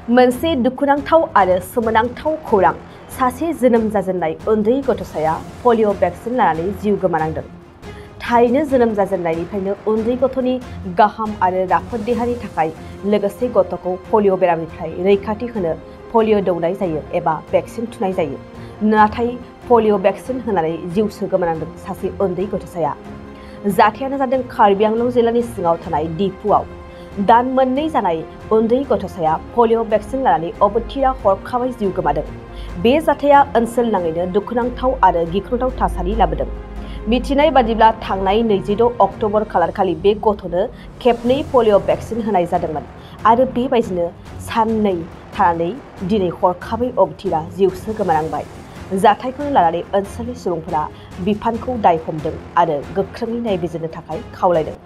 मोनसे दुखुनांथाव आरो सोमोनांथाव खौरां सासे जोनोम जाजेननाय उन्दै गथ'साया पलिअ भेक्सिन लानानै जिउ गोमानांदों। थारैनो जोनोम जाजेननायनिफ्रायनो उन्दै गथ'नि गाहाम आरो राफोद देहानि थाखाय लोगोसे गथ'खौ पलिअ बेरामनिफ्राय रैखाथि होनो पलिअ दौनाय जायो एबा भेक्सिन थुनाय जायो। नाथाय पलिअ भेक्सिन होनानै जिउसो गोमानांदों सासे उन्दै गथ'साया। जाथायानो जादों कार्बि आंलं जिल्लानि सिङाव थानाय दिफुआव दान मोननै जानाय उन्दै गथ'साया पलिअ भेक्सिन लानानै अबथिरा हरखाबै जिउ गोमादों। बे जाथाया ओनसोल नाङैनो दुखुनांथाव आरो गिख्रंथाव थासारि लाबोदों। मिथिनाय बादिब्ला थांनाय 26 अक्ट'बर खालारखालि बे गथ'नो खेबनै पलिअ भेक्सिन होनाय जादोंमोन आरो बेबायदिनो साननै थानानै दिनै हरखाबै अबथिरा जिउसो गोमानांबाय। जाथायखौनो लानानै ओनसोलनि सुबुंफोरा बिफानखौ दाय हमदों आरो गोख्रोङै नायबिजिरनो थाखाय खावलायदों।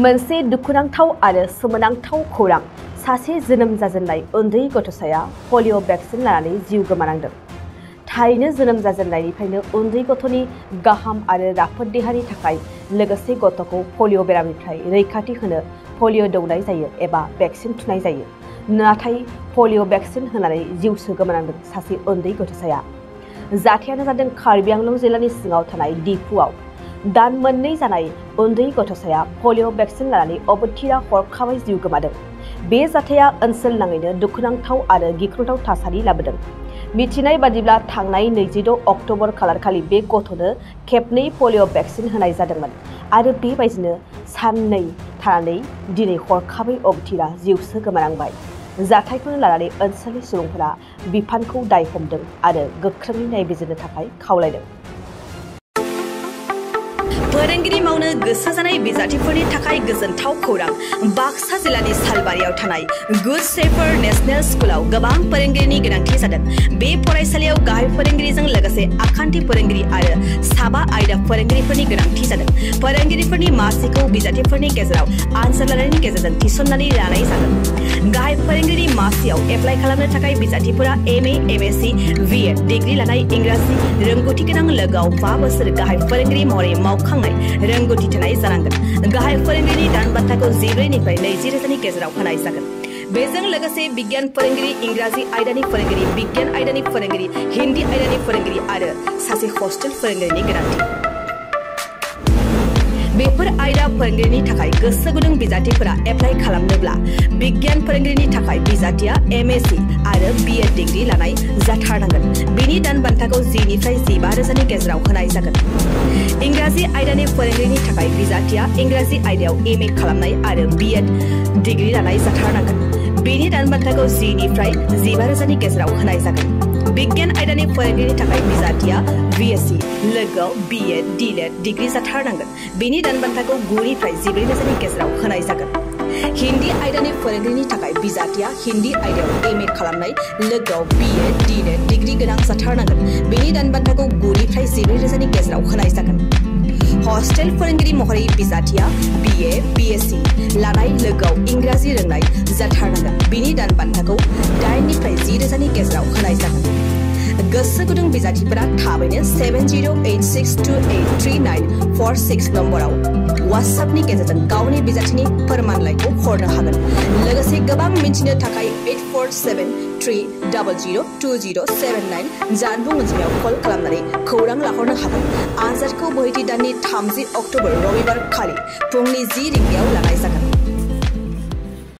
मोनसे दुखुनांथाव आरो सोमोनांथाव खौरां सासे जोनोम जाजेननाय उन्दै गथ'साया पलिअ भेक्सिन लानानै जिउ गोमानांदों। थारैनो जोनोम जाजेननायनिफ्रायनो उन्दै गथ'नि गाहाम आरो राफोद देहानि थाखाय लोगोसे गथ'खौ पलिअ बेरामनिफ्राय रैखाथि होनो पलिअ दौनाय जायो एबा भेक्सिन थुनाय जायो। नाथाय पलिअ भेक्सिन होनानै जिउसो गोमानांदों सासे उन्दै गथ'साया। जाथायानो जादों कार्बि आंलं जिल्लानि सिङाव थानाय दिफुआव दान मोननै जानाय उन्दै गथ'साया पलिअ भेक्सिन लानानै अबथिरा हरखाबै जिउ गोमादों। बे जाथाया ओनसोल नाङैनो दुखुनांथाव आरो गिख्रंथाव थासारि लाबोदों। मिथिनाय बादिब्ला थांनाय 26 अक्ट'बर खालारखालि बे गथ'नो खेबनै पलिअ भेक्सिन होनाय जादोंमोन आरो बेबायदिनो साननै थानानै दिनै हरखाबै अबथिरा जिउसो गोमानांबाय। जाथायखौनो लानानै ओनसोलनि सुबुंफोरा बिफानखौ दाय हमदों आरो गोख्रोङै नायबिजिरनो थाखाय खावलायदों। फोरोंगिरि मावनो गोसो जानाय बिजाथिफोरनि थाखाय गोजोनथाव खौरां। बाक्सा जिल्लानि सालबारियाव थानाय गथ'स नेशनेल स्कुलाव गोबां फोरोंगिरिनि गोनांथि जादों। बे फरायसालियाव गाहाय फोरोंगिरिजों लोगोसे आखान्थि फोरोंगिरि आरो 7 आयदा फोरोंगिरिफोरनि गोनांथि जादों। फोरोंगिरिफोरनि मासिखौ बिजाथिफोरनि गेजेराव आनजाद लानायनि गेजेरजों थिसननानै लानाय जागोन। गाहाय फोरोंगिरि मासियाव एप्लाइ खालामनो थाखाय बिजाथिफोरा MA, MSc, BEd डिग्री लानाय इंराजि रोंगौथि गोनां लोगोआव 5 बोसोर गाहाय फोरोंगिरि महरै मावखांनाय रोंगौथि थानाय जानांगोन। गाहाय फोरोंगिरिनि दान बान्थाखौ 14 निफ्राय 20 रोजानि गेजेराव होनाय जागोन। बेजों लोगोसे बिगियान फोरोंगिरि, इंराजि आयदानि फोरोंगिरि, बिगियान आयदानि फोरोंगिरि, हिन्दी आयदानि फोरोंगिरि आरो सासे हस्टेल फोरोंगिरिनि गोनांथि। बेफोर आयदा फोरोंगिरिनि थाखाय गोसो गुदुं बिजाथिफोरा एप्लाइ खालामनोब्ला बिगियान फोरोंगिरिनि थाखाय बिजाथिया MSc आरो BEd डिग्री लानाय जाथारनांगोन। बेनि दान बान्थाखौ 10 निफ्राय 15 रोजानि गेजेराव होनाय जागोन। इंराजि आयदानि फोरोंगिरिनि थाखाय बिजाथिया इंराजि आयदायाव MA खालामनाय आरो BEd डिग्री लानाय जाथारनांगोन। बेनि दान बान्थाखौ 10 निफ्राय 15 रोजानि गेजेराव होनाय जागोन। बिगियान आयदानि फोरोंगिरिनि थाखाय बिजाथिया BSc लोगोआव BEd DLED डिग्री जाथारनांगोन। बेनि दान बान्थाखौ 9 निफ्राय 14 रोजानि गेजेराव होनाय जागोन। हिन्दी आयदानि फोरोंगिरिनि थाखाय बिजाथिया हिन्दी आयदायाव MA खालामनाय लोगोआव BEd DLED डिग्री गोनां जाथारनांगोन। बेनि दान बान्थाखौ 9 निफ्राय 14 रोजानि गेजेराव होनाय जागोन। हस्टेल फोरोंगिरि महरै बिजाथिया BA, BSc लानाय लोगोआव इंराजि रोंनाय जाथारनांगोन। बेनि दान बान्थाखौ 8 निफ्राय 10 रोजानि गेजेराव होनाय जागोन। गोसो गुदुं बिजाथिफोरा थाबैनो 7086283946 नम्बराव WhatsAppनि गेजेरजों गावनि बिजाथिनि फोरमानलाइखौ हरनो हागोन। लोगोसे गोबां मिन्थिनो थाखाय 8473002079 जानबुं अनजिमायाव कल खालामनानै खौरां लाहरनो हागोन। आनजादखौ बोहैथि दाननि 30 अक्ट'बर रबिबार खालि फुंनि 10 रिंगायाव लानाय जागोन।